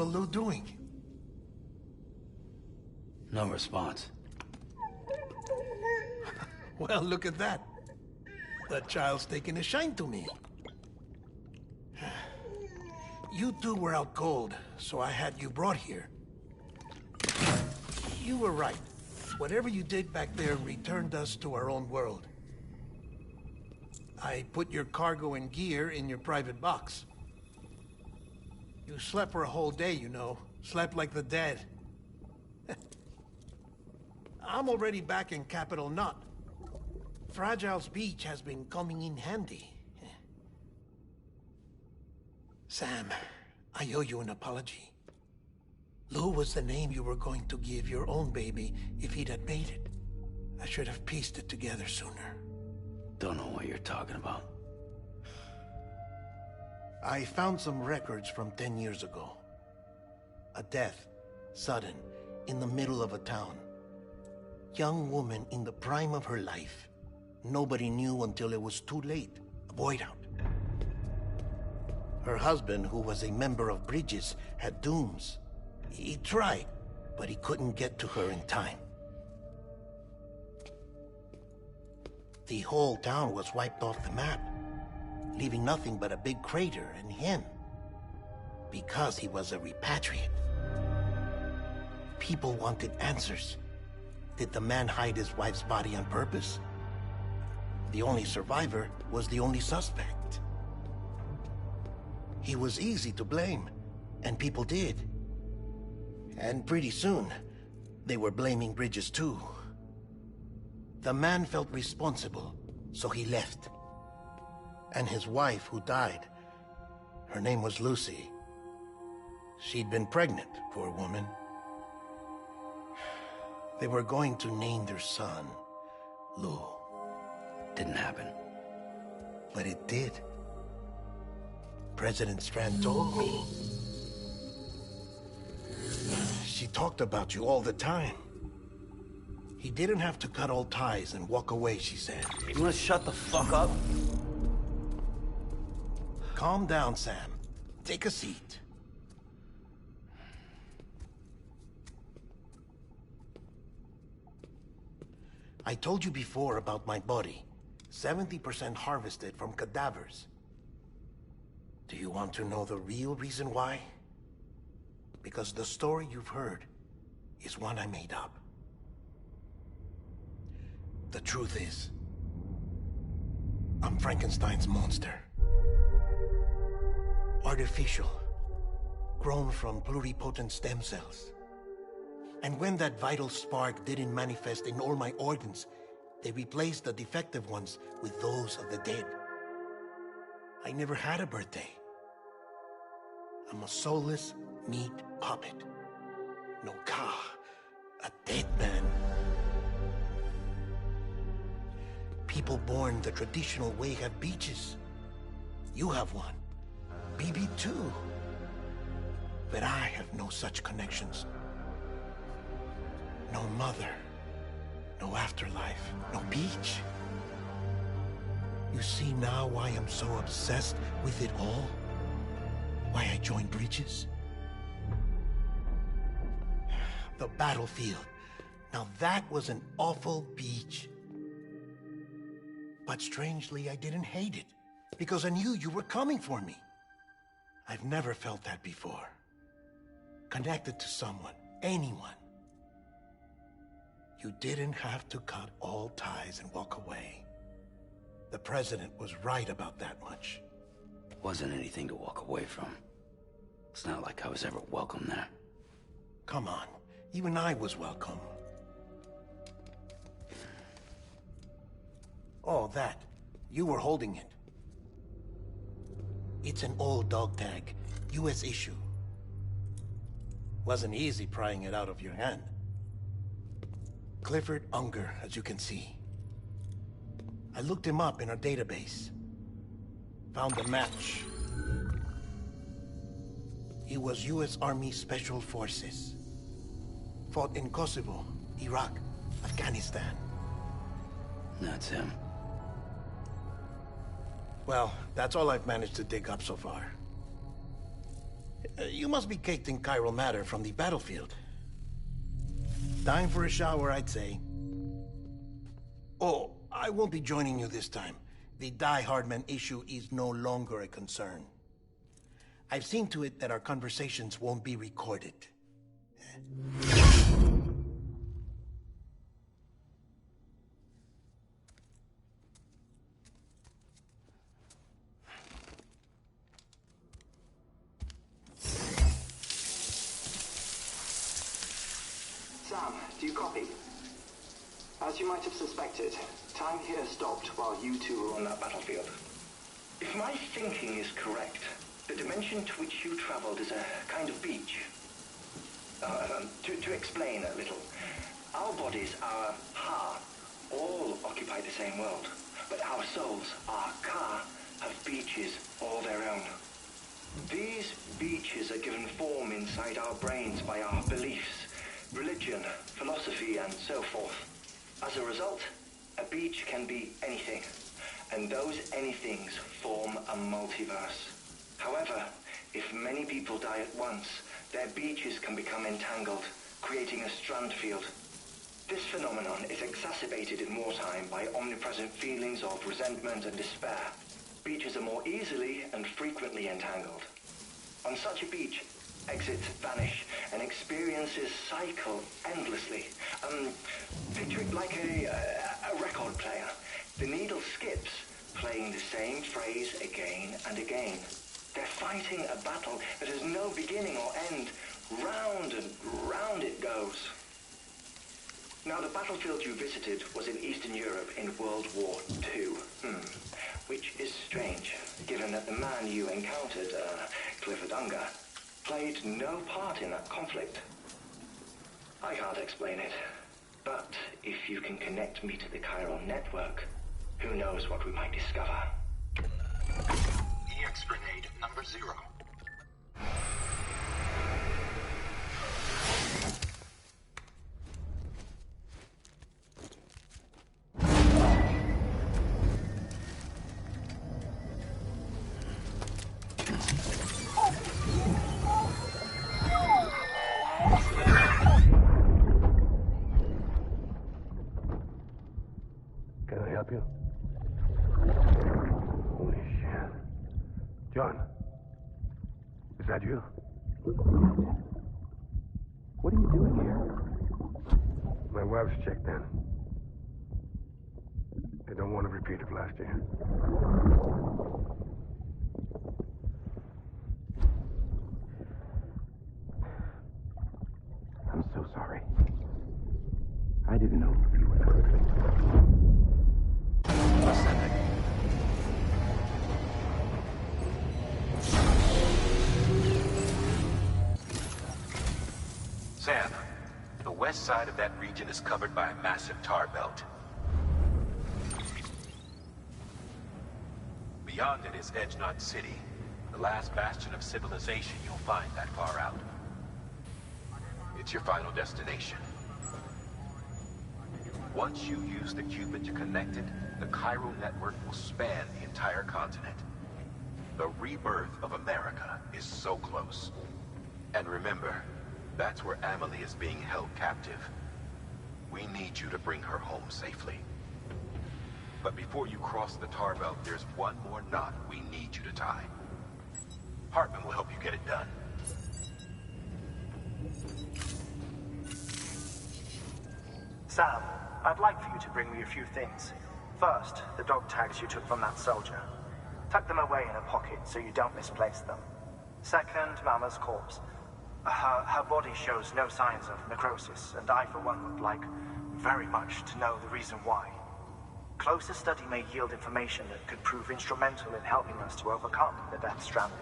Lou doing? No response. Well, look at that. The child's taking a shine to me. You two were out cold, so I had you brought here. You were right. Whatever you did back there returned us to our own world. I put your cargo and gear in your private box. You slept for a whole day, you know. Slept like the dead. I'm already back in Capital Knot. Fragile's beach has been coming in handy. Sam, I owe you an apology. Lou was the name you were going to give your own baby if he'd had made it. I should have pieced it together sooner. Don't know what you're talking about. I found some records from 10 years ago. A death, sudden, in the middle of a town. Young woman in the prime of her life. Nobody knew until it was too late. A void out. Her husband, who was a member of Bridges, had dooms. He tried, but he couldn't get to her in time. The whole town was wiped off the map, leaving nothing but a big crater and him, because he was a repatriate. People wanted answers. Did the man hide his wife's body on purpose? The only survivor was the only suspect. He was easy to blame, and people did. And pretty soon, they were blaming Bridges too. The man felt responsible, so he left. And his wife, who died, her name was Lucy. She'd been pregnant, poor woman. They were going to name their son Lou. Didn't happen. But it did. President Strand told me. She talked about you all the time. He didn't have to cut all ties and walk away, she said. You wanna shut the fuck up? Calm down, Sam. Take a seat. I told you before about my body. 70% harvested from cadavers. Do you want to know the real reason why? Because the story you've heard is one I made up. The truth is, I'm Frankenstein's monster. Artificial, grown from pluripotent stem cells. And when that vital spark didn't manifest in all my organs, they replaced the defective ones with those of the dead. I never had a birthday. I'm a soulless meat puppet. No ka, a dead man. People born the traditional way have beaches. You have one. BB too. But I have no such connections. No mother. No afterlife. No beach. You see now why I'm so obsessed with it all? Why I joined Bridges? The battlefield. Now that was an awful beach. But strangely, I didn't hate it. Because I knew you were coming for me. I've never felt that before. Connected to someone, anyone. You didn't have to cut all ties and walk away. The president was right about that much. Wasn't anything to walk away from. It's not like I was ever welcome there. Come on, even I was welcome. Oh, that. You were holding it. It's an old dog tag, US issue. Wasn't easy prying it out of your hand. Clifford Unger, as you can see. I looked him up in our database. Found a match. He was US Army Special Forces. Fought in Kosovo, Iraq, Afghanistan. That's him. Well, that's all I've managed to dig up so far. You must be caked in chiral matter from the battlefield. Time for a shower, I'd say. Oh, I won't be joining you this time. The Die Heartman issue is no longer a concern. I've seen to it that our conversations won't be recorded. Sam, do you copy? As you might have suspected, time here stopped while you two were on that battlefield. If my thinking is correct, the dimension to which you traveled is a kind of beach. To explain a little, our bodies, our ha, all occupy the same world, but our souls, our ka, have beaches all their own. These beaches are given form inside our brains by our beliefs, religion, philosophy, and so forth. As a result, a beach can be anything, and those anythings form a multiverse. However, if many people die at once, their beaches can become entangled, creating a strand field. This phenomenon is exacerbated in wartime by omnipresent feelings of resentment and despair. Beaches are more easily and frequently entangled. On such a beach, exits vanish and experiences cycle endlessly. Picture it like a record player. The needle skips, playing the same phrase again and again. They're fighting a battle that has no beginning or end. Round and round it goes. Now, the battlefield you visited was in Eastern Europe in World War II. Which is strange, given that the man you encountered, Clifford Unger, played no part in that conflict. I can't explain it, but if you can connect me to the chiral network, who knows what we might discover. EX grenade number 0. Can I help you? Holy shit. John, is that you? What are you doing here? My wife's checked in. They don't want to repeat of last year. I'm so sorry. I didn't know you were coming. Sam, the west side of that region is covered by a massive tar belt. Beyond it is Edgenot City, the last bastion of civilization you'll find that far out. It's your final destination. Once you use the qubit to connect it, the chiral network will span the entire continent. The rebirth of America is so close. And remember, that's where Amelie is being held captive. We need you to bring her home safely. But before you cross the tar belt, there's one more knot we need you to tie. Heartman will help you get it done. Sam, I'd like for you to bring me a few things. First, the dog tags you took from that soldier. Tuck them away in a pocket so you don't misplace them. Second, Mama's corpse. Her body shows no signs of necrosis, and I, for one, would like very much to know the reason why. Closer study may yield information that could prove instrumental in helping us to overcome the Death Stranding.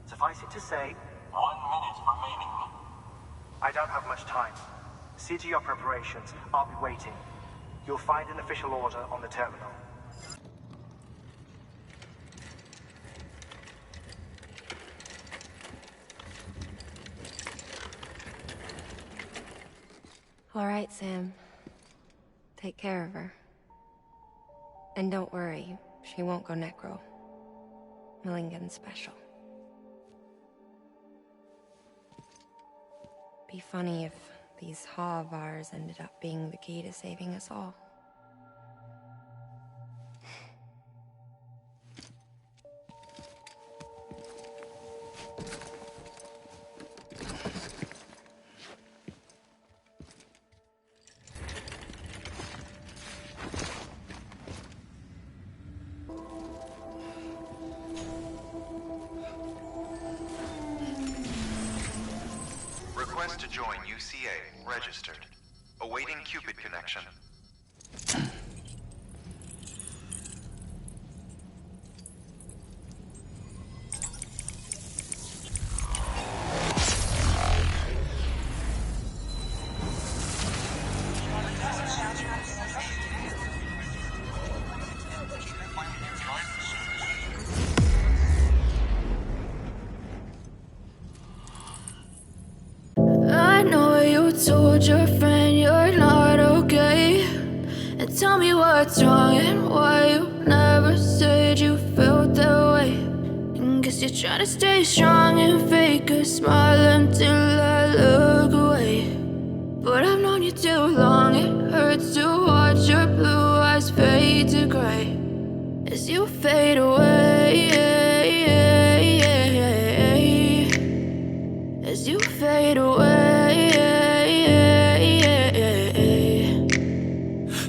Suffice it to say, 1 minute remaining. I don't have much time. See to your preparations. I'll be waiting. You'll find an official order on the terminal. All right, Sam. Take care of her. And don't worry, she won't go necro. Millingan's special. be funny if these Ha of ours ended up being the key to saving us all. Request to join UCA. Registered. Awaiting Cupid connection. I know you told your friend you're not okay. And tell me what's wrong and why you never said you felt that way. And guess you're trying to stay strong and fake a smile until I look away. But I've known you too long, it hurts to watch your blue eyes fade to gray as you fade away. As you fade away.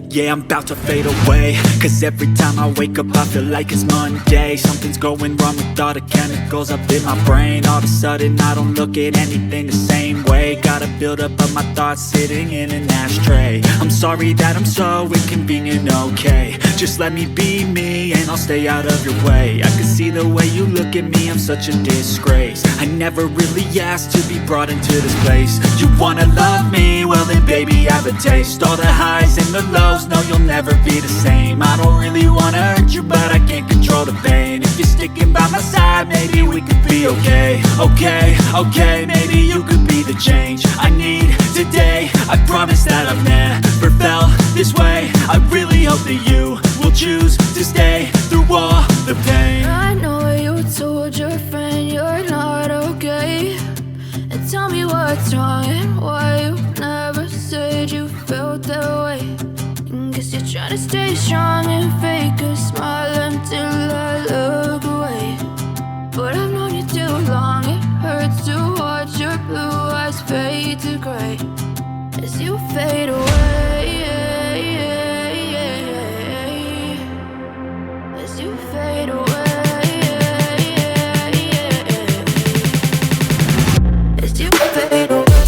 Yeah, I'm about to fade away, cause every time I wake up I feel like it's Monday. Something's going wrong with all the chemicals up in my brain. All of a sudden I don't look at anything the same way. Gotta build up of my thoughts sitting in an ashtray. I'm sorry that I'm so inconvenient, okay. Just let me be me and I'll stay out of your way. I can see the way you look at me, I'm such a disgrace. I never really asked to be brought into this place. You wanna love me? Well then baby have a taste. All the highs and the lows, no you'll never be the same. I don't really wanna hurt you but I can't control the pain. If you're sticking by my side maybe we could be okay. Okay, maybe you could be the change I need today. I promise that I've never felt this way. I really hope that you will choose to stay through all the pain. I know you told your friend you're not okay. And tell me what's wrong and why you never said you felt that way. And guess you're trying to stay strong and fake a smile until I look away. But I've known you too long, it hurts to watch your blue eyes fade to gray as you fade away. As you fade away. As you fade away.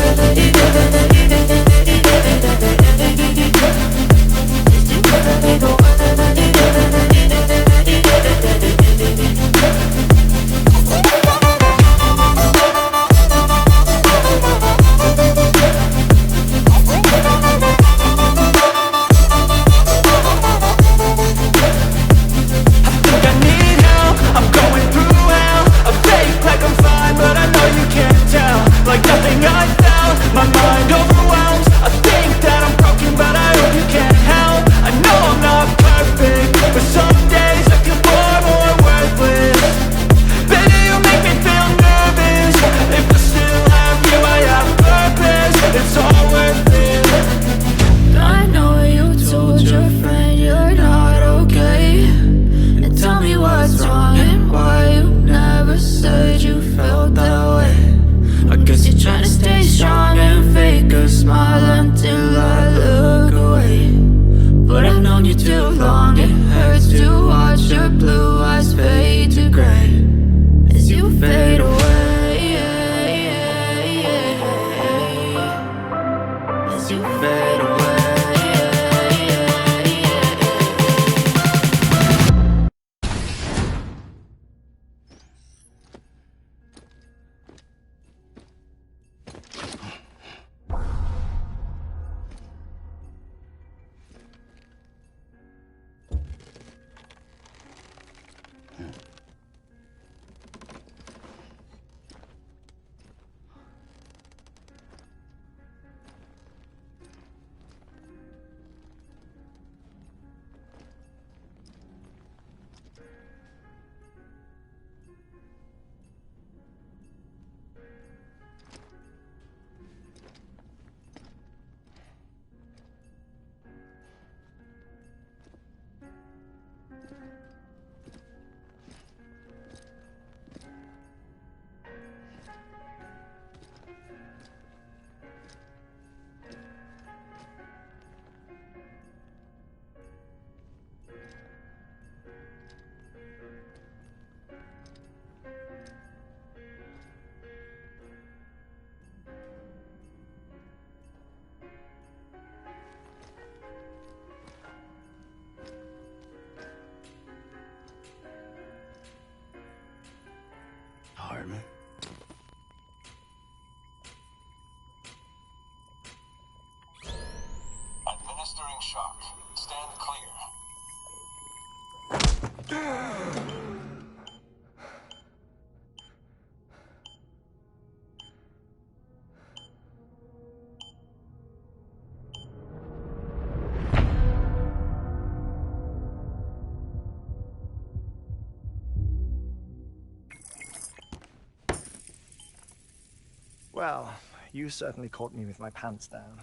Well, you certainly caught me with my pants down.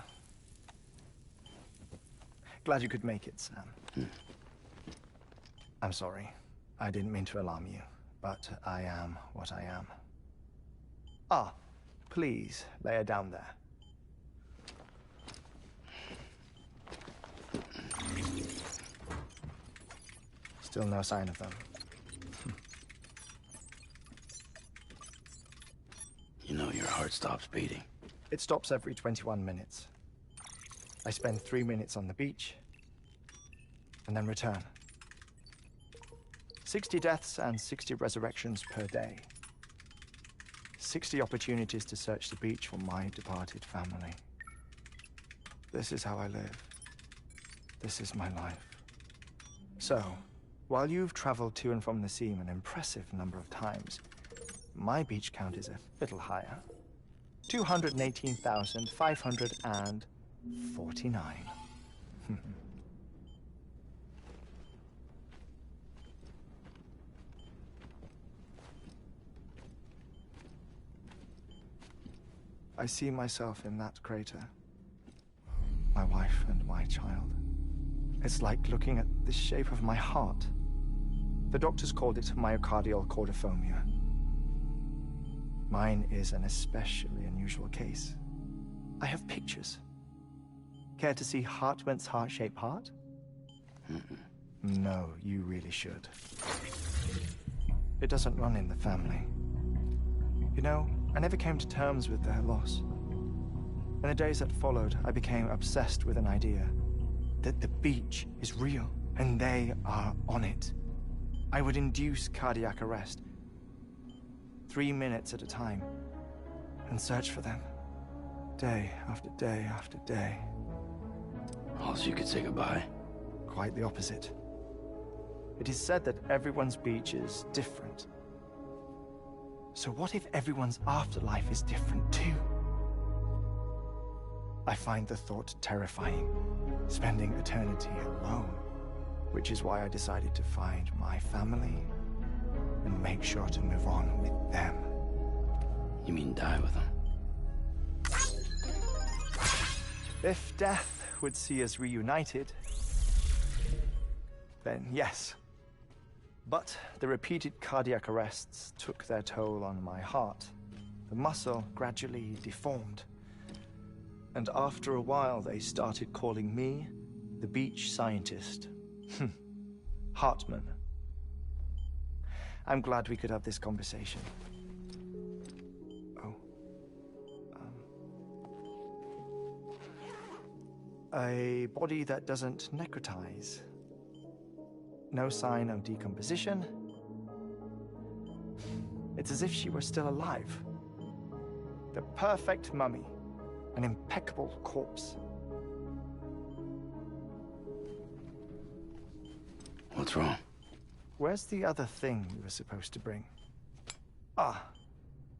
Glad you could make it, Sam. I'm sorry. I didn't mean to alarm you, but I am what I am. Ah, please, lay her down there. Still no sign of them. You know your heart stops beating. It stops every 21 minutes. I spend 3 minutes on the beach, and then return. 60 deaths and 60 resurrections per day. 60 opportunities to search the beach for my departed family. This is how I live. This is my life. So, while you've traveled to and from the sea an impressive number of times, my beach count is a little higher. 218,549. I see myself in that crater. My wife and my child. It's like looking at the shape of my heart. The doctors called it myocardial cordiformia. Mine is an especially unusual case. I have pictures. Care to see Heartman's heart-shaped heart? No, you really should. It doesn't run in the family. You know, I never came to terms with their loss. In the days that followed, I became obsessed with an idea that the beach is real and they are on it. I would induce cardiac arrest, 3 minutes at a time, and search for them, day after day after day. Also, you could say goodbye. Quite the opposite. It is said that everyone's beach is different. So what if everyone's afterlife is different too? I find the thought terrifying, spending eternity alone, which is why I decided to find my family and make sure to move on with them. You mean die with them? If death would see us reunited, then yes. But the repeated cardiac arrests took their toll on my heart. The muscle gradually deformed. And after a while, they started calling me the beach scientist. Heartman. I'm glad we could have this conversation. Oh. A body that doesn't necrotize. No sign of decomposition. It's as if she were still alive. The perfect mummy. An impeccable corpse. What's wrong? Where's the other thing you were supposed to bring? Ah,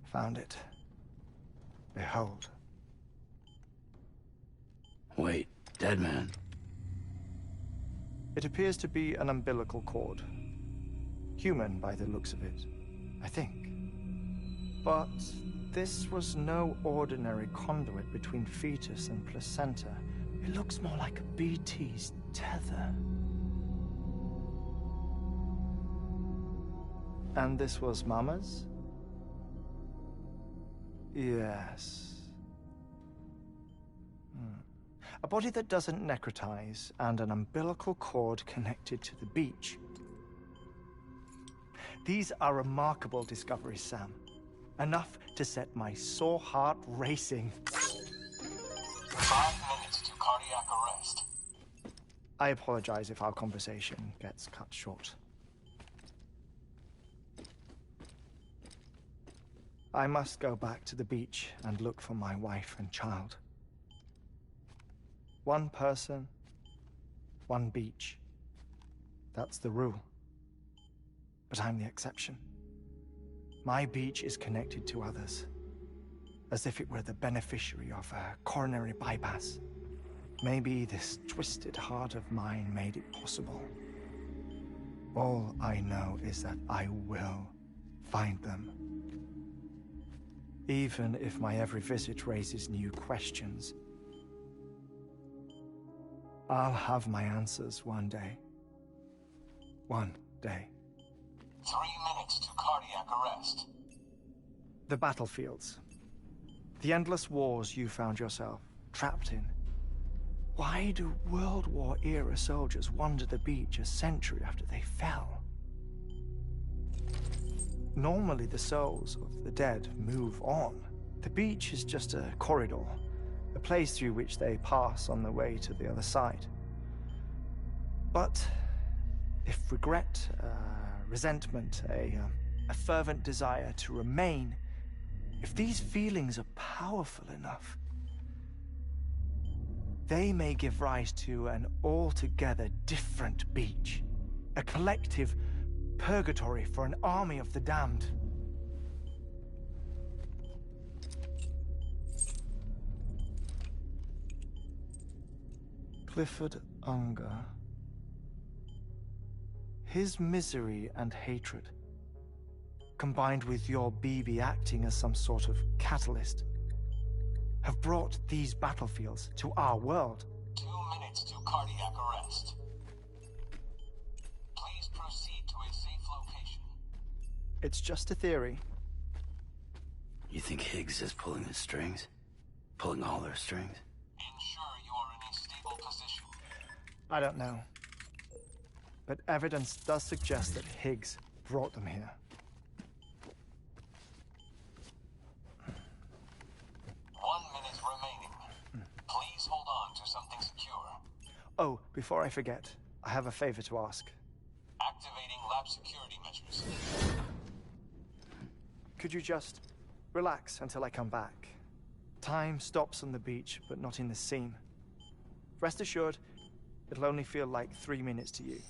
found it. Behold. Wait, dead man? It appears to be an umbilical cord. Human by the looks of it, I think. But this was no ordinary conduit between fetus and placenta. It looks more like a BT's tether. And this was Mama's? Yes. A body that doesn't necrotize and an umbilical cord connected to the beach. These are remarkable discoveries, Sam. Enough to set my sore heart racing. 5 minutes to cardiac arrest. I apologize if our conversation gets cut short. I must go back to the beach and look for my wife and child. One person, one beach. That's the rule. But I'm the exception. My beach is connected to others, as if it were the beneficiary of a coronary bypass. Maybe this twisted heart of mine made it possible. All I know is that I will find them. even if my every visit raises new questions. I'll have my answers one day. One day. 3 minutes to cardiac arrest. The battlefields. The endless wars you found yourself trapped in. Why do World War-era soldiers wander the beach a century after they fell? Normally the souls of the dead move on. The beach is just a corridor, a place through which they pass on the way to the other side. But if regret, resentment, a fervent desire to remain, if these feelings are powerful enough, they may give rise to an altogether different beach, a collective purgatory for an army of the damned. Clifford Unger. His misery and hatred, combined with your BB acting as some sort of catalyst, have brought these battlefields to our world. 2 minutes to cardiac arrest. Please proceed to a safe location. It's just a theory. You think Higgs is pulling the strings? Pulling all their strings? Ensure you are in a stable position. I don't know. But evidence does suggest that Higgs brought them here. 1 minute remaining. Please hold on to something secure. Oh, before I forget, I have a favor to ask. Activating lab security measures. Could you just relax until I come back? Time stops on the beach, but not in the scene. Rest assured, it'll only feel like 3 minutes to you.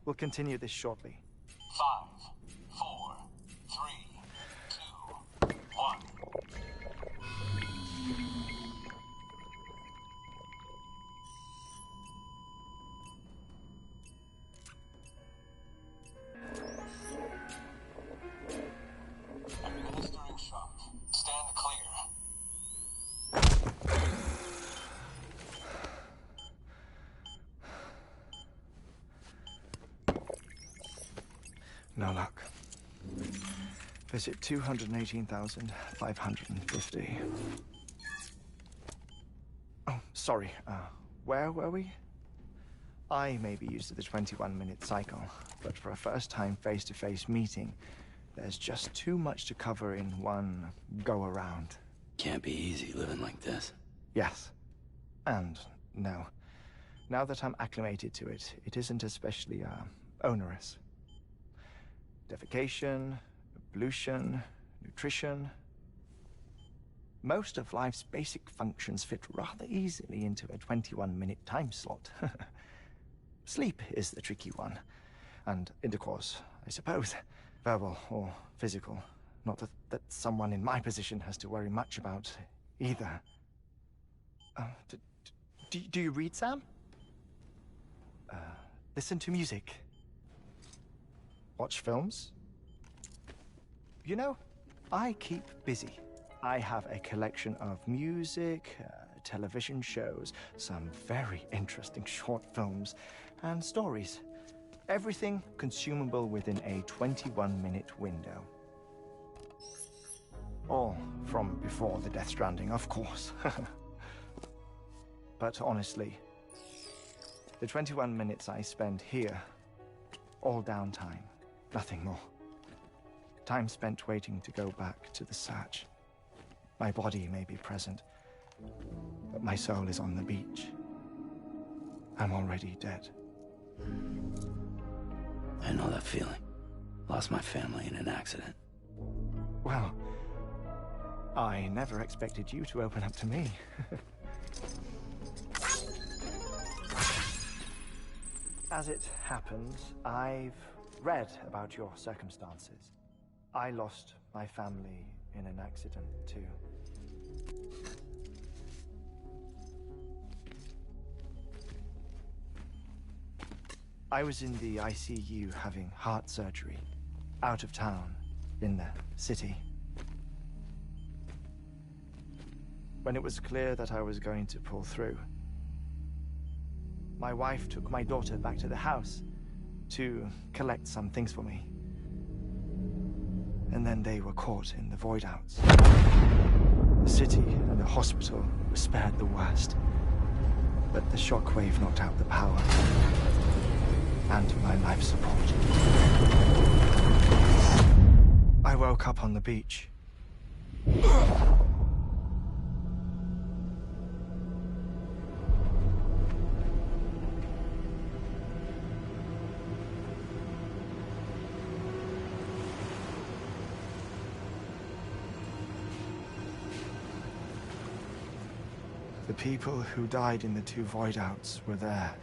We'll continue this shortly. 5, 4, 3, 2, 1. Administering shock. Stand clear. No luck. Visit 218,550. Oh, sorry. Where were we? I may be used to the 21-minute cycle, but for a first-time face-to-face meeting, there's just too much to cover in one go-around. Can't be easy living like this. Yes. And no. Now that I'm acclimated to it, it isn't especially, onerous. Defecation, ablution, nutrition. Most of life's basic functions fit rather easily into a 21-minute time slot. Sleep is the tricky one. And intercourse, I suppose. Verbal or physical. Not that someone in my position has to worry much about either. Do you read, Sam? Listen to music. Watch films? You know, I keep busy. I have a collection of music, television shows, some very interesting short films, and stories. Everything consumable within a 21-minute window. All from before the Death Stranding, of course. But honestly, the 21 minutes I spend here, all downtime, nothing more. Time spent waiting to go back to the search. My body may be present, but my soul is on the beach. I'm already dead. I know that feeling. Lost my family in an accident. Well, I never expected you to open up to me. As it happens, I've read about your circumstances. I lost my family in an accident, too. I was in the ICU having heart surgery, out of town, in the city. When it was clear that I was going to pull through, my wife took my daughter back to the house to collect some things for me. And then they were caught in the void-outs. The city and the hospital were spared the worst, but the shockwave knocked out the power and my life support. I woke up on the beach. The people who died in the two void-outs were there.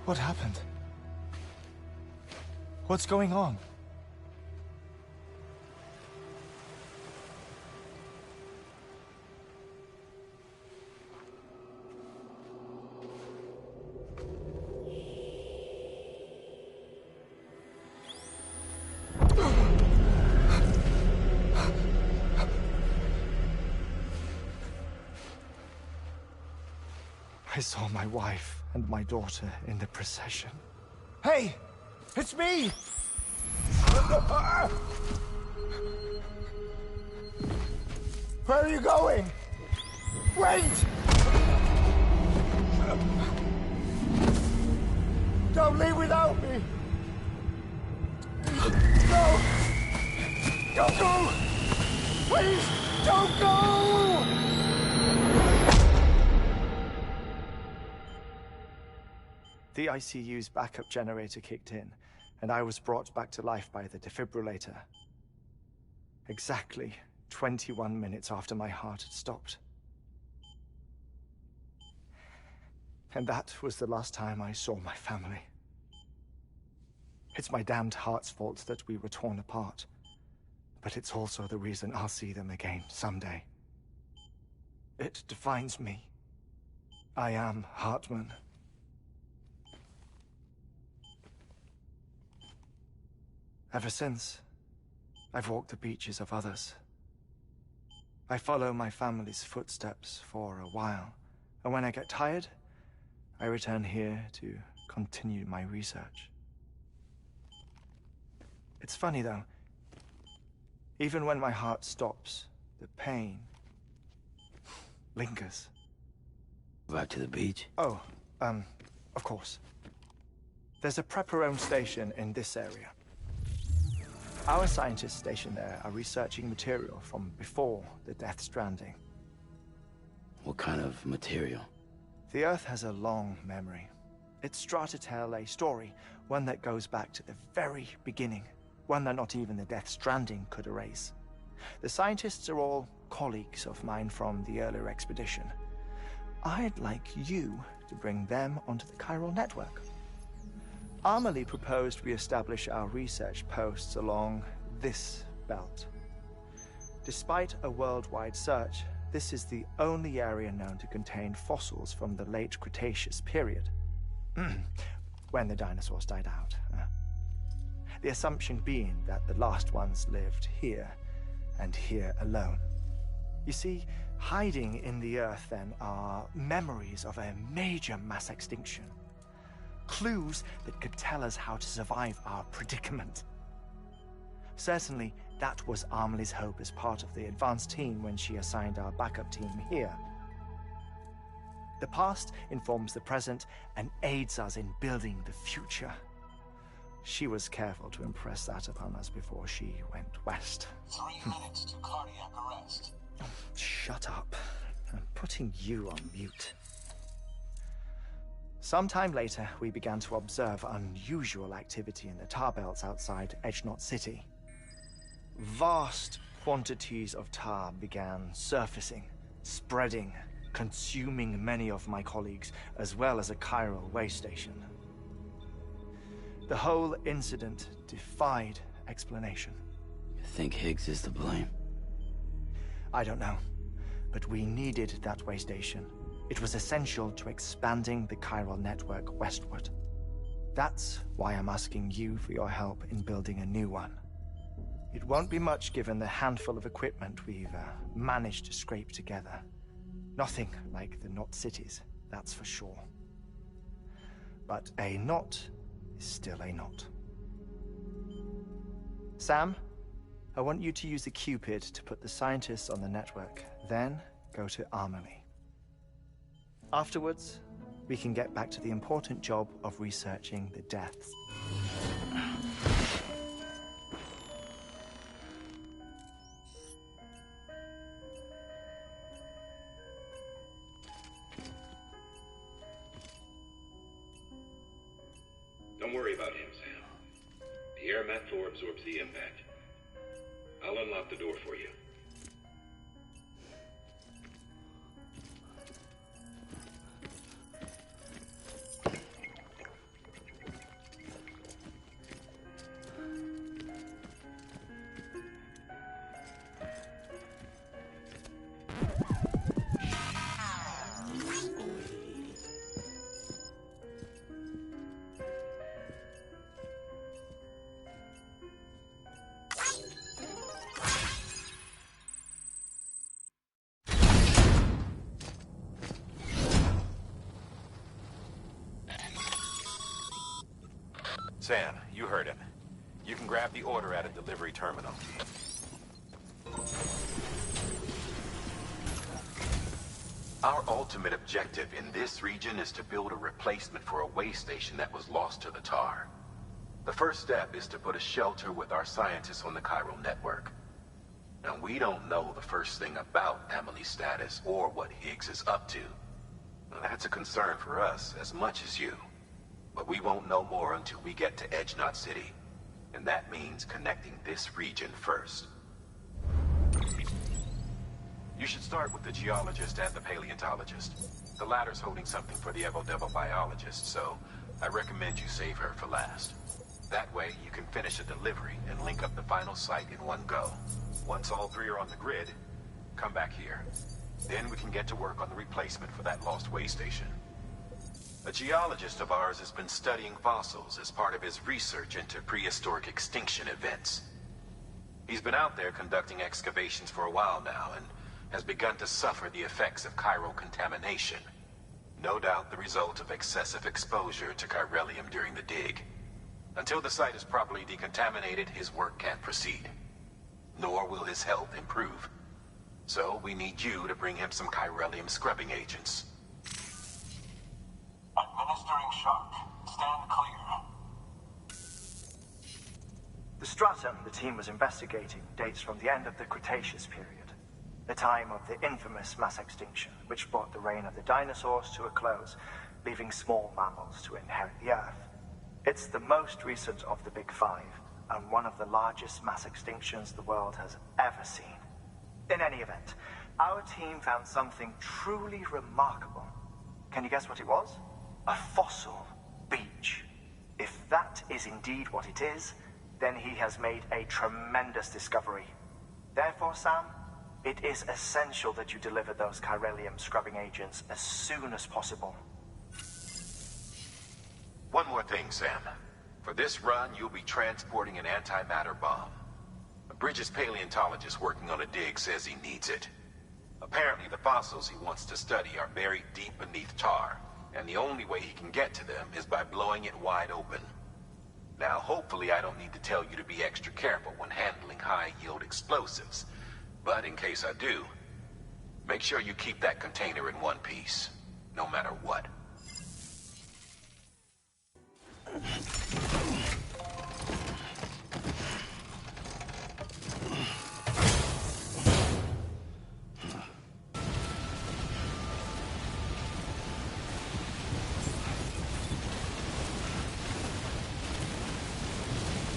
What happened? What's going on? I saw my wife and my daughter in the procession. Hey! It's me! Where are you going? Wait! Don't leave without me! No! Don't go! Please, don't go! The ICU's backup generator kicked in, and I was brought back to life by the defibrillator. Exactly 21 minutes after my heart had stopped. And that was the last time I saw my family. It's my damned heart's fault that we were torn apart, but it's also the reason I'll see them again someday. It defines me. I am Heartman. Ever since, I've walked the beaches of others. I follow my family's footsteps for a while, and when I get tired, I return here to continue my research. It's funny though, even when my heart stops, the pain lingers. Back to the beach? Oh, of course. There's a prepper-owned station in this area. Our scientists stationed there are researching material from before the Death Stranding. What kind of material? The Earth has a long memory. It's trying to tell a story, one that goes back to the very beginning, one that not even the Death Stranding could erase. The scientists are all colleagues of mine from the earlier expedition. I'd like you to bring them onto the chiral network. Amelie proposed we establish our research posts along this belt. Despite a worldwide search, this is the only area known to contain fossils from the late Cretaceous period, when the dinosaurs died out. The assumption being that the last ones lived here, and here alone. You see, hiding in the Earth then are memories of a major mass extinction. Clues that could tell us how to survive our predicament. Certainly, that was Amelie's hope as part of the advanced team when she assigned our backup team here. The past informs the present and aids us in building the future. She was careful to impress that upon us before she went west. 3 minutes to cardiac arrest. Shut up. I'm putting you on mute. Sometime later, we began to observe unusual activity in the tar belts outside Edgenot City. Vast quantities of tar began surfacing, spreading, consuming many of my colleagues, as well as a chiral way station. The whole incident defied explanation. You think Higgs is to blame? I don't know, but we needed that way station. It was essential to expanding the chiral network westward. That's why I'm asking you for your help in building a new one. It won't be much given the handful of equipment we've managed to scrape together. Nothing like the knot cities, that's for sure. But a knot is still a knot. Sam, I want you to use the Cupid to put the scientists on the network, then go to Amelie. Afterwards, we can get back to the important job of researching the deaths. Don't worry about him, Sam. The air mat floor absorbs the impact. I'll unlock the door for you. Sam, you heard him. You can grab the order at a delivery terminal. Our ultimate objective in this region is to build a replacement for a way station that was lost to the tar. The first step is to put a shelter with our scientists on the chiral network. Now, we don't know the first thing about Amelie's status or what Higgs is up to. Now, that's a concern for us as much as you. But we won't know more until we get to Edge Knot City. And that means connecting this region first. You should start with the geologist and the paleontologist. The latter's holding something for the Evo-Devo biologist, so I recommend you save her for last. That way, you can finish a delivery and link up the final site in one go. Once all three are on the grid, come back here. Then we can get to work on the replacement for that lost way station. A geologist of ours has been studying fossils as part of his research into prehistoric extinction events. He's been out there conducting excavations for a while now and has begun to suffer the effects of chiral contamination. No doubt the result of excessive exposure to chiralium during the dig. Until the site is properly decontaminated, his work can't proceed. Nor will his health improve. So we need you to bring him some chiralium scrubbing agents. Administering shock. Stand clear. The stratum the team was investigating dates from the end of the Cretaceous period, the time of the infamous mass extinction, which brought the reign of the dinosaurs to a close, leaving small mammals to inherit the Earth. It's the most recent of the Big Five, and one of the largest mass extinctions the world has ever seen. In any event, our team found something truly remarkable. Can you guess what it was? A fossil beach. If that is indeed what it is, then he has made a tremendous discovery. Therefore, Sam, it is essential that you deliver those chiralium scrubbing agents as soon as possible. One more thing, Sam. For this run, you'll be transporting an antimatter bomb. A Bridges paleontologist working on a dig says he needs it. Apparently, the fossils he wants to study are buried deep beneath tar, and the only way he can get to them is by blowing it wide open. Now, hopefully I don't need to tell you to be extra careful when handling high-yield explosives, but in case I do, make sure you keep that container in one piece, no matter what.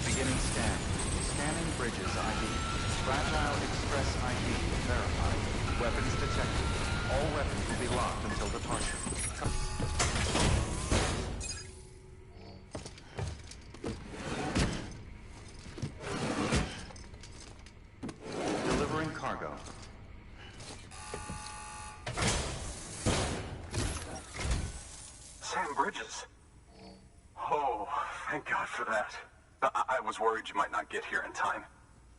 Beginning scan. Scanning Bridges ID. Fragile Express ID verified. Weapons detected. All weapons will be locked until departure. Delivering cargo. Sam Bridges. Oh, thank God for that. I was worried you might not get here in time.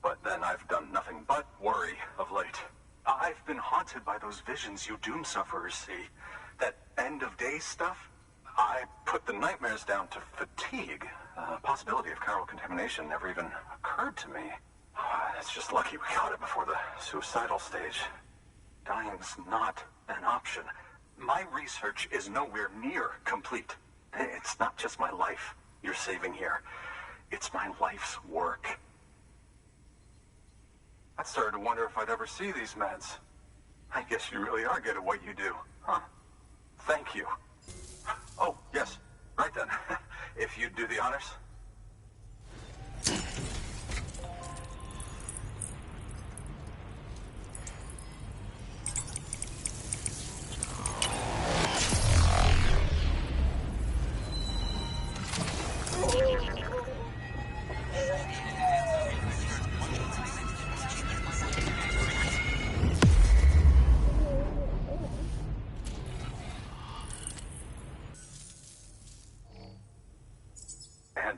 But then I've done nothing but worry of late. I've been haunted by those visions you doom sufferers see. That end-of-day stuff. I put the nightmares down to fatigue. The possibility of chiral contamination never even occurred to me. It's just lucky we caught it before the suicidal stage. Dying's not an option. My research is nowhere near complete. It's not just my life you're saving here. It's my life's work. I started to wonder if I'd ever see these meds. I guess you really are good at what you do, huh? Thank you. Oh, yes. Right then. If you'd do the honors.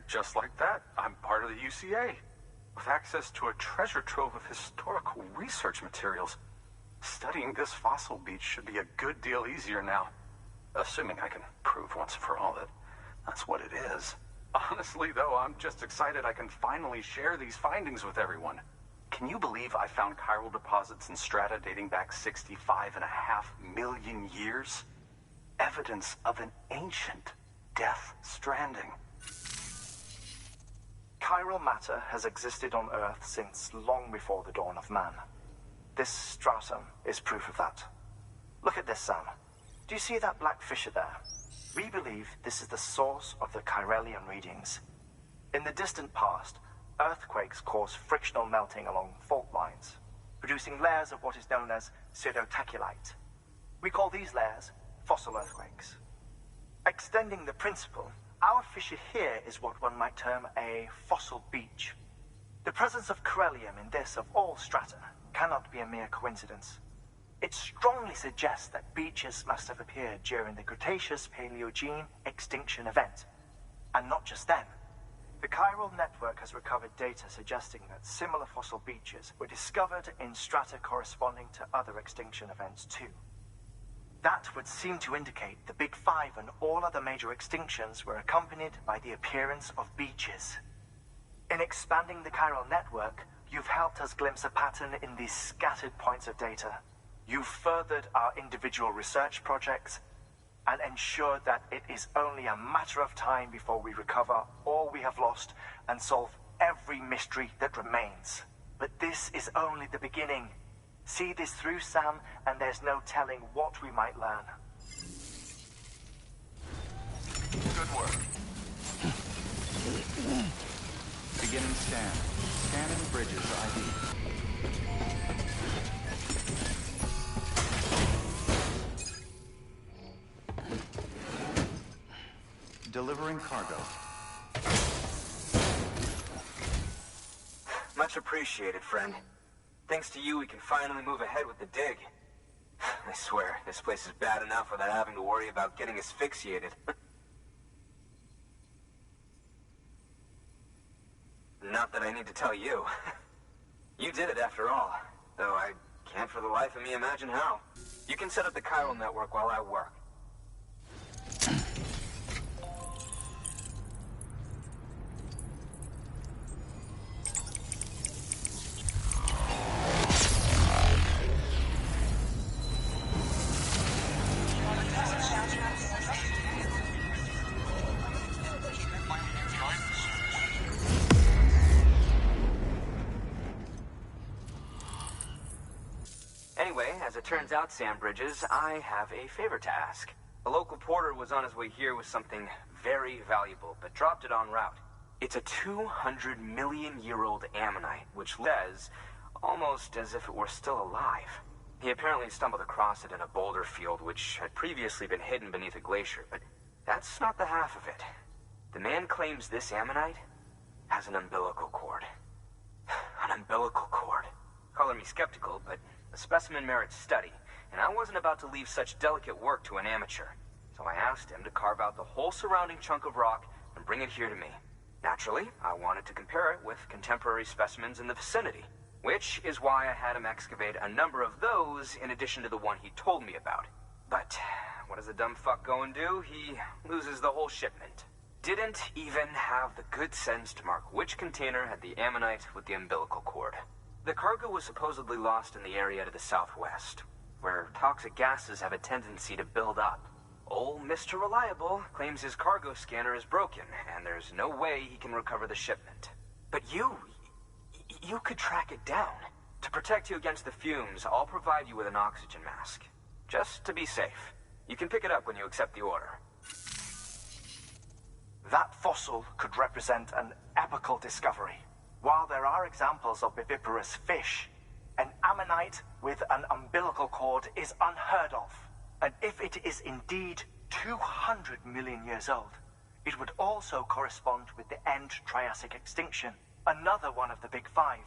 Just like that, I'm part of the UCA, with access to a treasure trove of historical research materials. Studying this fossil beach should be a good deal easier now, assuming I can prove once for all that that's what it is. Honestly, though, I'm just excited I can finally share these findings with everyone. Can you believe I found chiral deposits in strata dating back 65.5 million years? Evidence of an ancient death stranding. Chiral matter has existed on Earth since long before the dawn of man. This stratum is proof of that. Look at this, Sam. Do you see that black fissure there? We believe this is the source of the Chiralian readings. In the distant past, earthquakes caused frictional melting along fault lines, producing layers of what is known as pseudotaculite. We call these layers fossil earthquakes. Extending the principle, our fissure here is what one might term a fossil beach. The presence of corellium in this of all strata cannot be a mere coincidence. It strongly suggests that beaches must have appeared during the Cretaceous-Paleogene extinction event. And not just then. The chiral network has recovered data suggesting that similar fossil beaches were discovered in strata corresponding to other extinction events too. That would seem to indicate the Big Five and all other major extinctions were accompanied by the appearance of beaches. In expanding the chiral network, you've helped us glimpse a pattern in these scattered points of data. You've furthered our individual research projects and ensured that it is only a matter of time before we recover all we have lost and solve every mystery that remains. But this is only the beginning. See this through, Sam, and there's no telling what we might learn. Good work. Beginning scan. Scanning Bridges ID. Delivering cargo. Much appreciated, friend. Thanks to you, we can finally move ahead with the dig. I swear, this place is bad enough without having to worry about getting asphyxiated. Not that I need to tell you. You did it after all, though I can't for the life of me imagine how. You can set up the chiral network while I work. As it turns out, Sam Bridges, I have a favor to ask. A local porter was on his way here with something very valuable, but dropped it en route. It's a 200-million-year-old ammonite, which says almost as if it were still alive. He apparently stumbled across it in a boulder field, which had previously been hidden beneath a glacier, but that's not the half of it. The man claims this ammonite has an umbilical cord. An umbilical cord. Color me skeptical, but the specimen merits study, and I wasn't about to leave such delicate work to an amateur. so I asked him to carve out the whole surrounding chunk of rock and bring it here to me. Naturally, I wanted to compare it with contemporary specimens in the vicinity, which is why I had him excavate a number of those in addition to the one he told me about. But what does the dumb fuck go and do? He loses the whole shipment. Didn't even have the good sense to mark which container had the ammonite with the umbilical cord. The cargo was supposedly lost in the area to the southwest, where toxic gases have a tendency to build up. Old Mr. Reliable claims his cargo scanner is broken, and there's no way he can recover the shipment. But you could track it down. To protect you against the fumes, I'll provide you with an oxygen mask. Just to be safe. You can pick it up when you accept the order. That fossil could represent an epical discovery. While there are examples of viviparous fish, an ammonite with an umbilical cord is unheard of. And if it is indeed 200 million years old, it would also correspond with the end Triassic extinction, another one of the big five.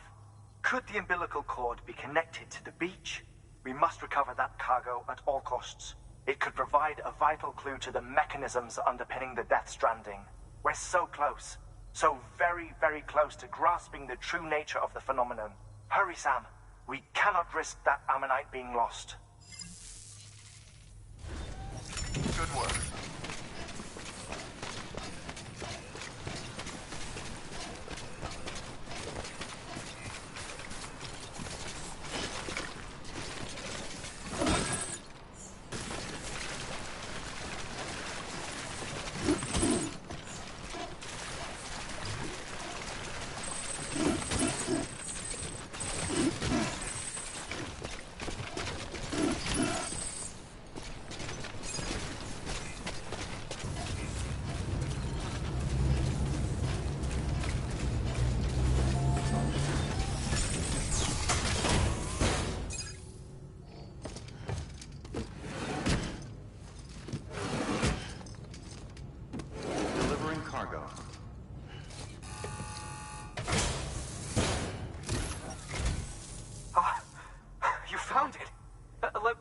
Could the umbilical cord be connected to the beach? We must recover that cargo at all costs. It could provide a vital clue to the mechanisms underpinning the Death Stranding. We're so close. So very, very close to grasping the true nature of the phenomenon. Hurry, Sam. We cannot risk that ammonite being lost. Good work.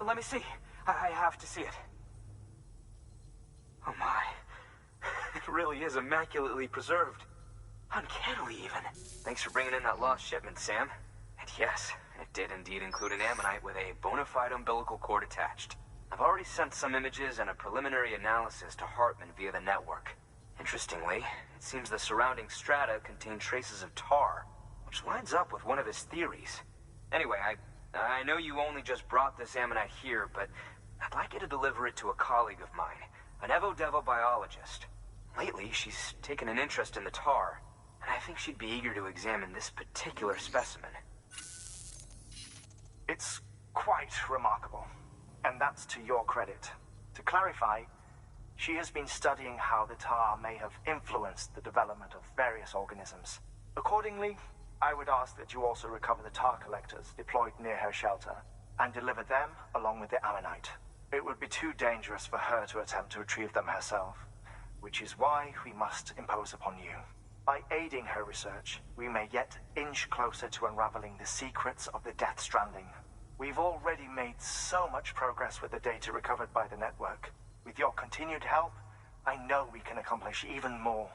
Let me see. I have to see it. Oh my. It really is immaculately preserved. Uncannily even. Thanks for bringing in that lost shipment, Sam. And yes, it did indeed include an ammonite with a bona fide umbilical cord attached. I've already sent some images and a preliminary analysis to Heartman via the network. Interestingly, it seems the surrounding strata contain traces of tar, which lines up with one of his theories. Anyway, I know you only just brought this ammonite here, but I'd like you to deliver it to a colleague of mine, an Evo-Devo biologist. Lately, she's taken an interest in the tar, and I think she'd be eager to examine this particular specimen. It's quite remarkable, and that's to your credit. To clarify, she has been studying how the tar may have influenced the development of various organisms. Accordingly, I would ask that you also recover the tar collectors deployed near her shelter and deliver them along with the ammonite. It would be too dangerous for her to attempt to retrieve them herself, which is why we must impose upon you. By aiding her research, we may yet inch closer to unraveling the secrets of the Death Stranding. We've already made so much progress with the data recovered by the network. With your continued help, I know we can accomplish even more.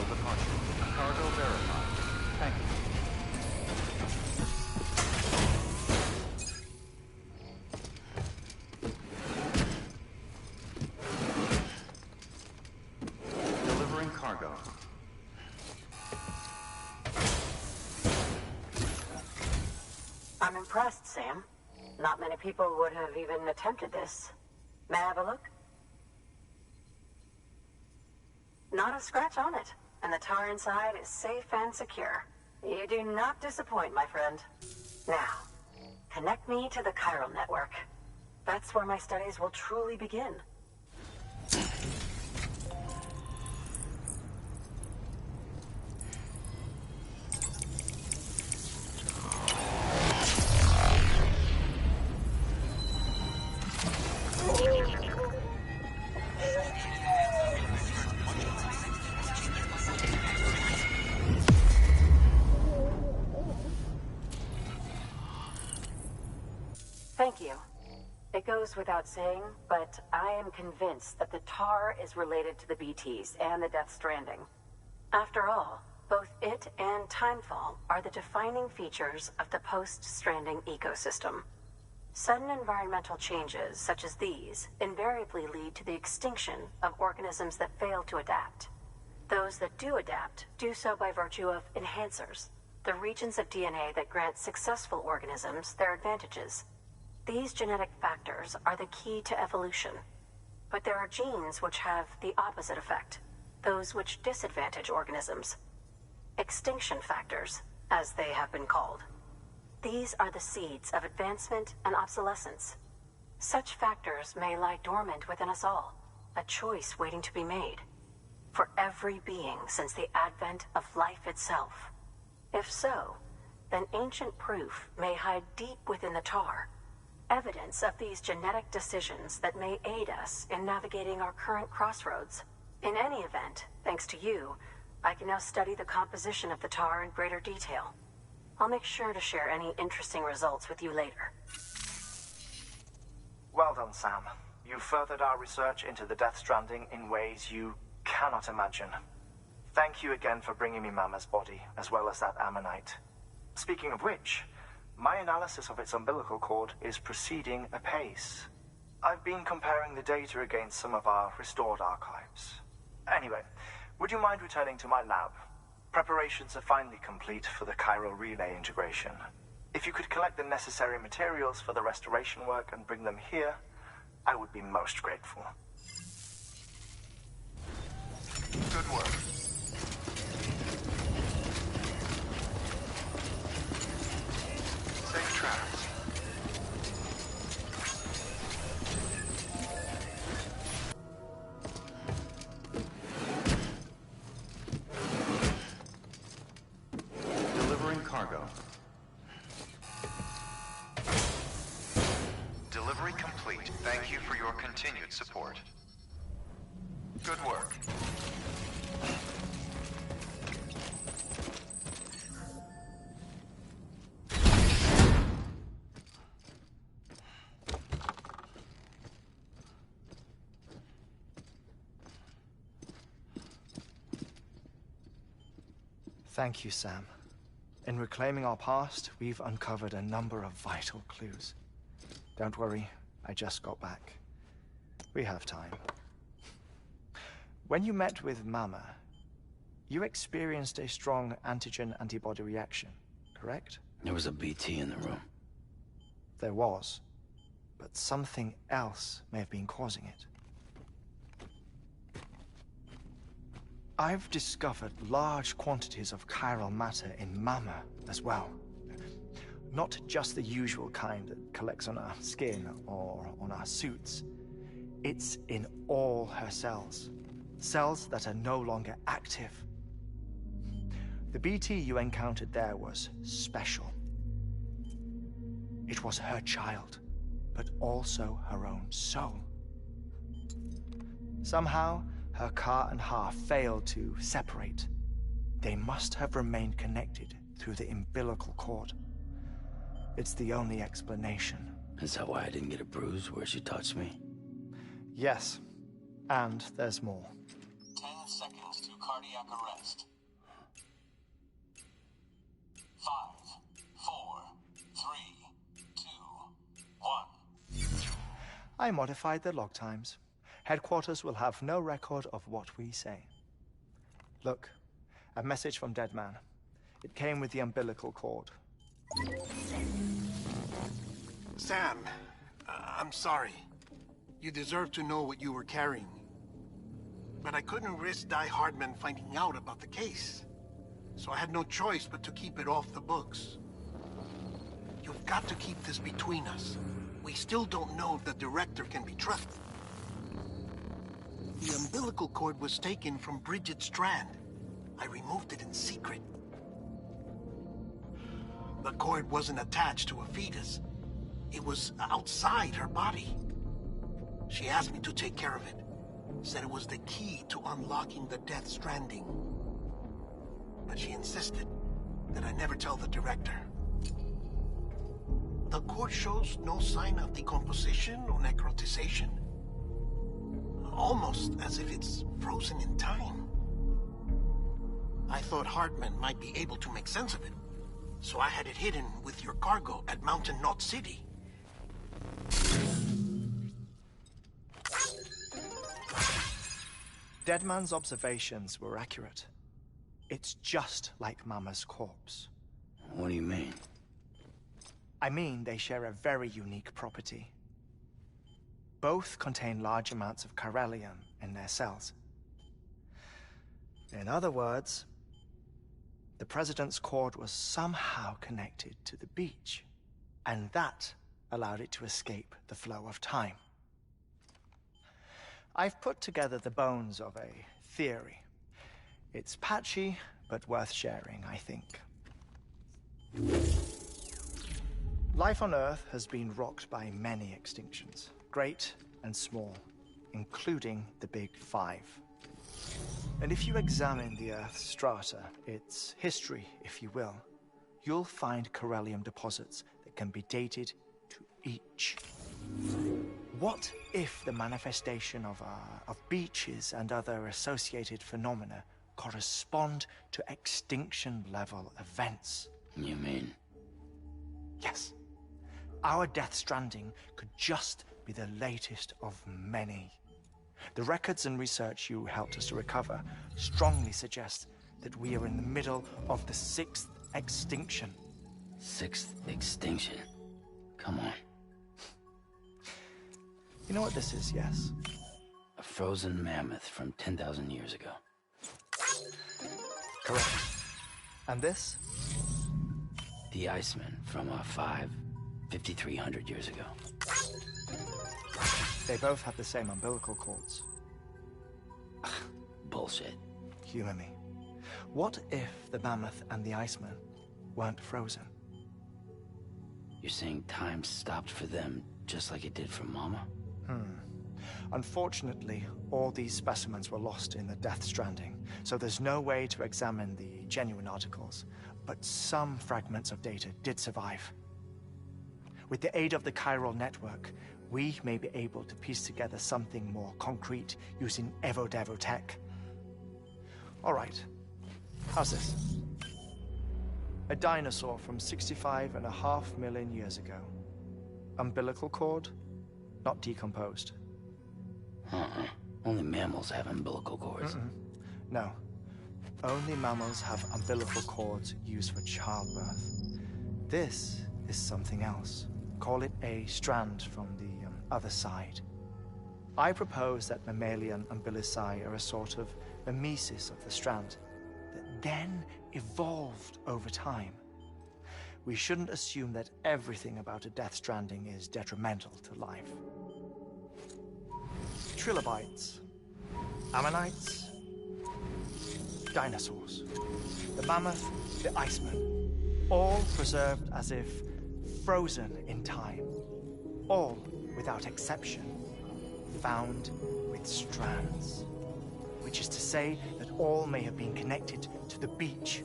until departure. Cargo verified. Thank you. Delivering cargo. I'm impressed, Sam. Not many people would have even attempted this. May I have a look? Not a scratch on it, and the tar inside is safe and secure. You do not disappoint, my friend. Now, connect me to the chiral network. That's where my studies will truly begin. Thank you. It goes without saying, but I am convinced that the tar is related to the BTs and the Death Stranding. After all, both it and Timefall are the defining features of the post-Stranding ecosystem. Sudden environmental changes such as these invariably lead to the extinction of organisms that fail to adapt. Those that do adapt do so by virtue of enhancers, the regions of DNA that grant successful organisms their advantages. These genetic factors are the key to evolution. But there are genes which have the opposite effect, those which disadvantage organisms. Extinction factors, as they have been called. These are the seeds of advancement and obsolescence. Such factors may lie dormant within us all, a choice waiting to be made. For every being since the advent of life itself. If so, then ancient proof may hide deep within the tar, evidence of these genetic decisions that may aid us in navigating our current crossroads. In any event, thanks to you, I can now study the composition of the tar in greater detail. I'll make sure to share any interesting results with you later. Well done, Sam. You furthered our research into the Death Stranding in ways you cannot imagine. Thank you again for bringing me Mama's body, as well as that ammonite. Speaking of which, my analysis of its umbilical cord is proceeding apace. I've been comparing the data against some of our restored archives. Anyway, would you mind returning to my lab? Preparations are finally complete for the chiral relay integration. If you could collect the necessary materials for the restoration work and bring them here, I would be most grateful. Good work. Safe travels. Delivering cargo. Delivery complete. Thank you for your continued support. Good work. Thank you, Sam. In reclaiming our past, we've uncovered a number of vital clues. Don't worry, I just got back. We have time. When you met with Mama, you experienced a strong antigen-antibody reaction, correct? There was a BT in the room. There was, but something else may have been causing it. I've discovered large quantities of chiral matter in Mama as well. Not just the usual kind that collects on our skin or on our suits. It's in all her cells. Cells that are no longer active. The BT you encountered there was special. It was her child, but also her own soul. Somehow, her car and half failed to separate. They must have remained connected through the umbilical cord. It's the only explanation. Is that why I didn't get a bruise where she touched me? Yes, and there's more. 10 seconds to cardiac cardiac arrest. 5, 4, 3, 2, 1. I modified the log times. Headquarters will have no record of what we say. Look, a message from Dead Man. It came with the umbilical cord. Sam, I'm sorry. You deserve to know what you were carrying. But I couldn't risk Heartman finding out about the case. So I had no choice but to keep it off the books. You've got to keep this between us. We still don't know if the director can be trusted. The umbilical cord was taken from Bridget Strand. I removed it in secret. The cord wasn't attached to a fetus. It was outside her body. She asked me to take care of it. Said it was the key to unlocking the Death Stranding. But she insisted that I never tell the director. The cord shows no sign of decomposition or necrotization. Almost as if it's frozen in time. I thought Heartman might be able to make sense of it. So I had it hidden with your cargo at Mountain Knot City. Deadman's observations were accurate. It's just like Mama's corpse. What do you mean? I mean they share a very unique property. Both contain large amounts of chiralium in their cells. In other words, the president's cord was somehow connected to the beach, and that allowed it to escape the flow of time. I've put together the bones of a theory. It's patchy, but worth sharing, I think. Life on Earth has been rocked by many extinctions, great and small, including the Big Five. And if you examine the Earth's strata, its history, if you will, you'll find chiralium deposits that can be dated to each. What if the manifestation of beaches and other associated phenomena correspond to extinction-level events? You mean? Yes. Our Death Stranding could just be the latest of many. The records and research you helped us to recover strongly suggest that we are in the middle of the 6th extinction. 6th extinction? Come on. You know what this is, yes? A frozen mammoth from 10,000 years ago. Correct. And this? The Iceman from 5,300 years ago. They both have the same umbilical cords. Bullshit. Humor me. What if the mammoth and the Iceman weren't frozen? You're saying time stopped for them just like it did for Mama? Unfortunately, all these specimens were lost in the Death Stranding, so there's no way to examine the genuine articles, but some fragments of data did survive. With the aid of the chiral network, we may be able to piece together something more concrete using Evo-Devo tech. All right, how's this? A dinosaur from 65.5 million years ago. Umbilical cord, not decomposed. Only mammals have umbilical cords. No. Only mammals have umbilical cords used for childbirth. This is something else. Call it a strand from the other side. I propose that mammalian umbilici are a sort of mimesis of the strand that then evolved over time. We shouldn't assume that everything about a Death Stranding is detrimental to life. Trilobites, ammonites, dinosaurs, the mammoth, the Iceman, all preserved as if frozen in time, all, without exception, found with strands, which is to say that all may have been connected to the beach.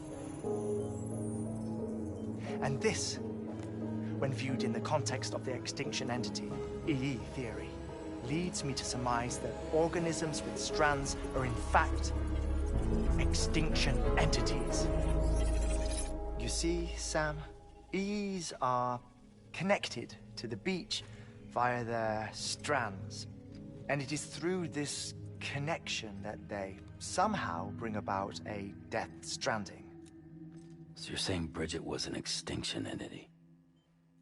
And this, when viewed in the context of the extinction entity, EE theory, leads me to surmise that organisms with strands are in fact extinction entities. You see, Sam, EEs are connected to the beach via their strands. And it is through this connection that they somehow bring about a death stranding. So you're saying Bridget was an extinction entity?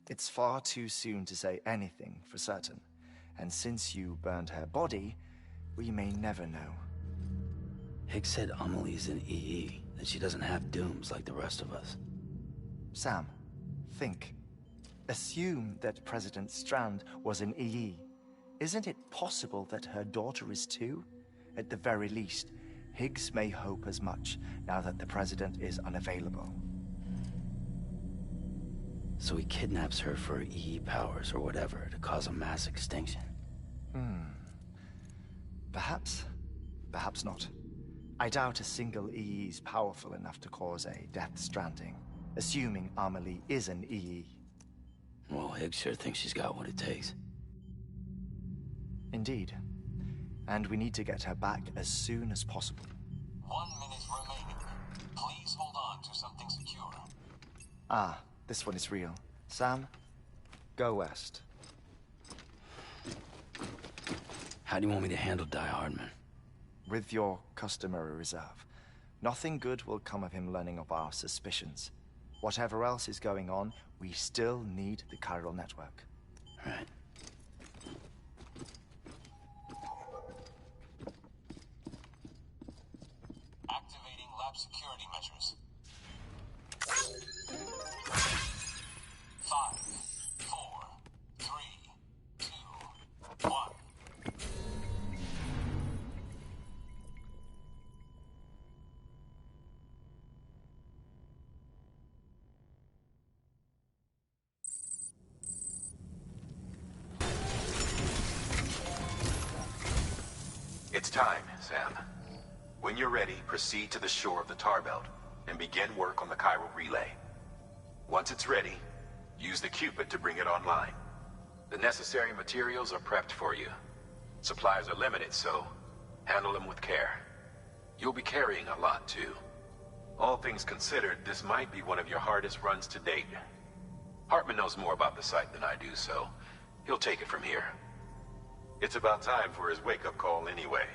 It's far too soon to say anything for certain. And since you burned her body, we may never know. Higgs said Amelie's an EE, that she doesn't have dooms like the rest of us. Sam, think. Assume that President Strand was an EE. Isn't it possible that her daughter is too? At the very least, Higgs may hope as much now that the President is unavailable. So he kidnaps her for EE powers or whatever to cause a mass extinction. Perhaps. Perhaps not. I doubt a single EE is powerful enough to cause a death stranding, assuming Amelie is an EE. Well, Higgs sure thinks she's got what it takes. Indeed. And we need to get her back as soon as possible. 1 minute remaining. Please hold on to something secure. Ah, this one is real. Sam, go west. How do you want me to handle Heartman? With your customary reserve. Nothing good will come of him learning of our suspicions. Whatever else is going on, we still need the chiral network. Right. Activating lab security measures. 5, 4, 3, 2, 1. It's time, Sam. When you're ready, proceed to the shore of the tar belt and begin work on the chiral relay. Once it's ready, use the Cupid to bring it online. The necessary materials are prepped for you. Supplies are limited, so handle them with care. You'll be carrying a lot, too. All things considered, this might be one of your hardest runs to date. Heartman knows more about the site than I do, so he'll take it from here. It's about time for his wake-up call anyway.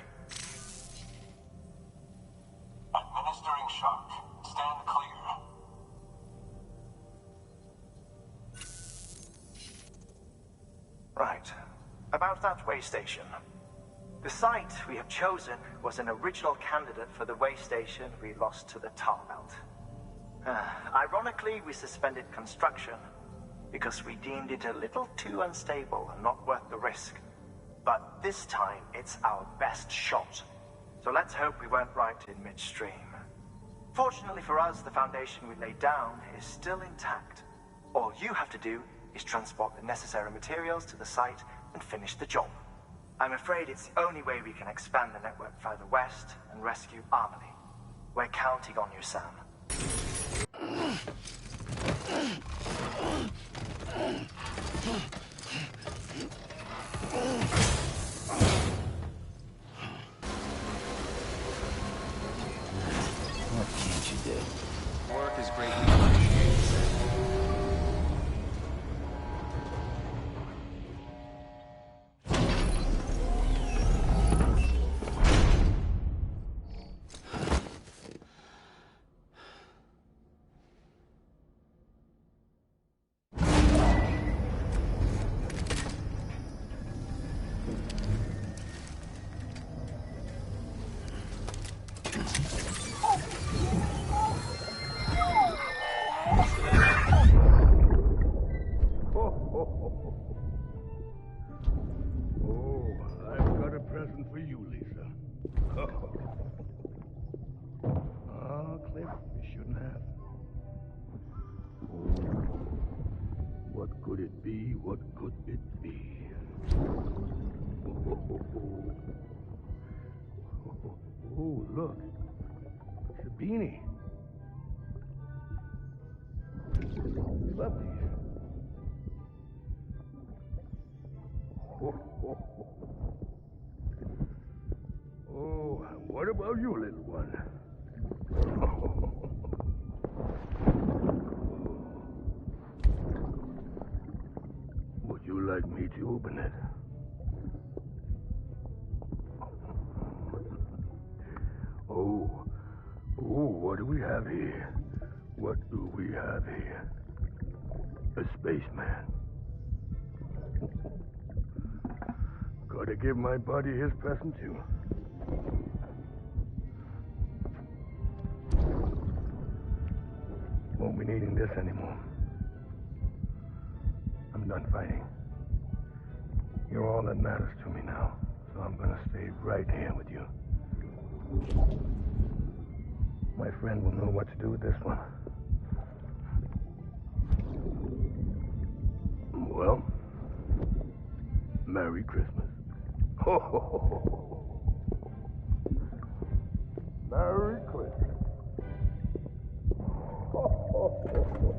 Administering shock. Stand clear. Right. About that way station. The site we have chosen was an original candidate for the way station we lost to the tar belt. Ironically, we suspended construction because we deemed it a little too unstable and not worth the risk. But this time, it's our best shot. So let's hope we weren't right in midstream. Fortunately for us, the foundation we laid down is still intact. All you have to do is transport the necessary materials to the site and finish the job. I'm afraid it's the only way we can expand the network further west and rescue Amelie. We're counting on you, Sam. What can't you do? Work is greatly appreciated. What could it be? Oh, look. Sabini. Love these. Oh, what about you, little one? did you open it? Oh, what do we have here? What do we have here? A spaceman. Gotta give my buddy his present too. Won't be needing this anymore. I'm done fighting. You're all that matters to me now, so I'm gonna stay right here with you. My friend will know what to do with this one. Well, Merry Christmas. Ho, ho, ho, ho. Merry Christmas. Ho, ho, ho, ho.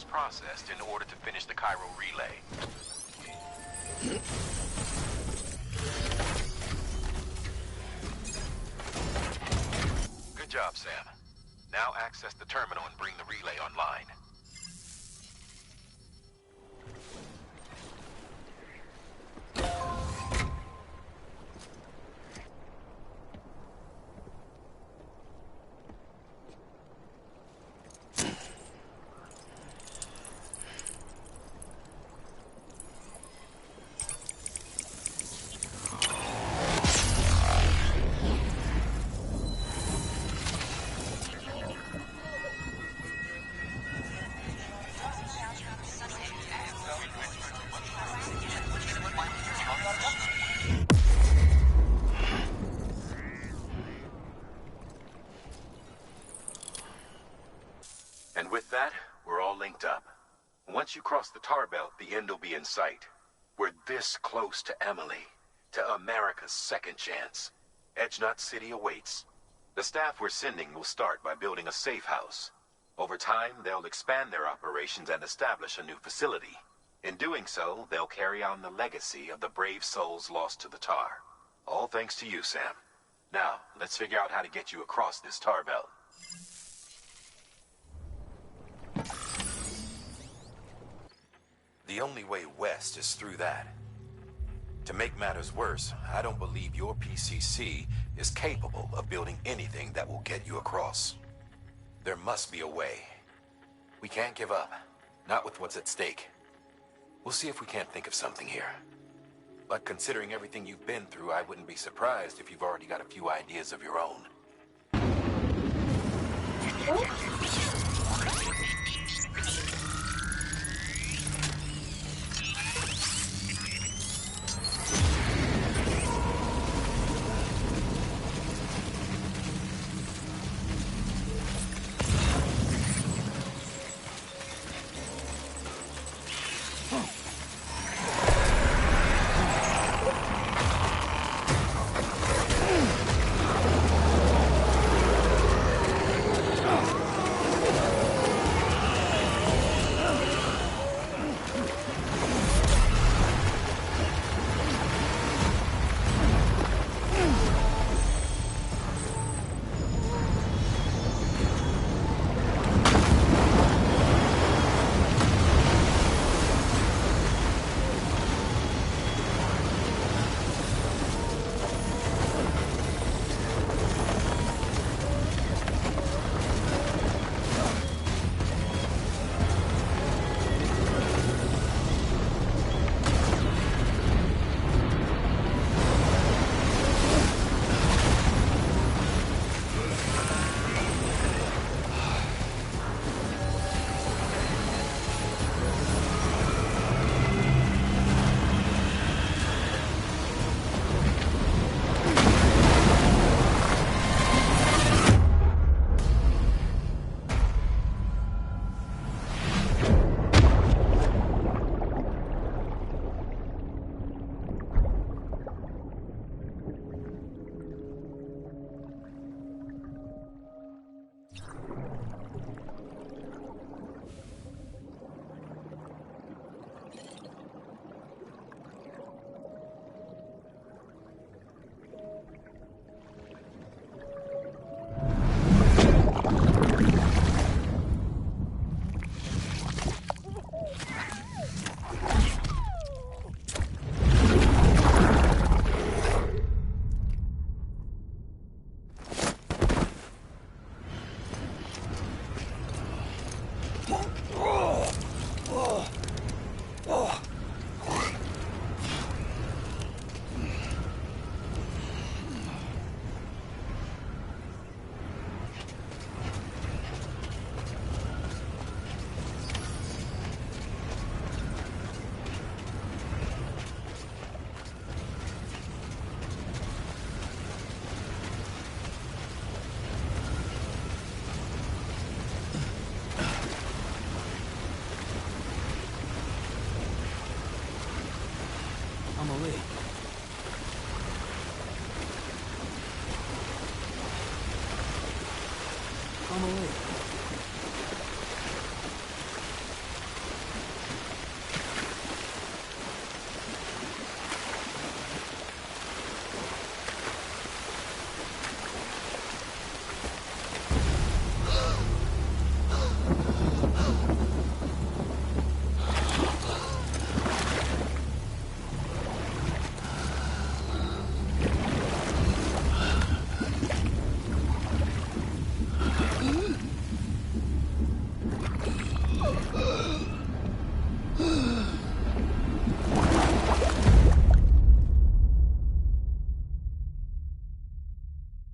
Processed in order to finish the Cairo relay. Good job, Sam. Now access the terminal and bring the relay online. And with that, we're all linked up. Once you cross the tar belt, the end will be in sight. We're this close to Amelie, to America's second chance. Edgenut City awaits. The staff we're sending will start by building a safe house. Over time, they'll expand their operations and establish a new facility. In doing so, they'll carry on the legacy of the brave souls lost to the tar. All thanks to you, Sam. Now, let's figure out how to get you across this tar belt. The only way west is through that. To make matters worse, I don't believe your PCC is capable of building anything that will get you across. There must be a way. We can't give up, not with what's at stake. We'll see if we can't think of something here. But considering everything you've been through, I wouldn't be surprised if you've already got a few ideas of your own.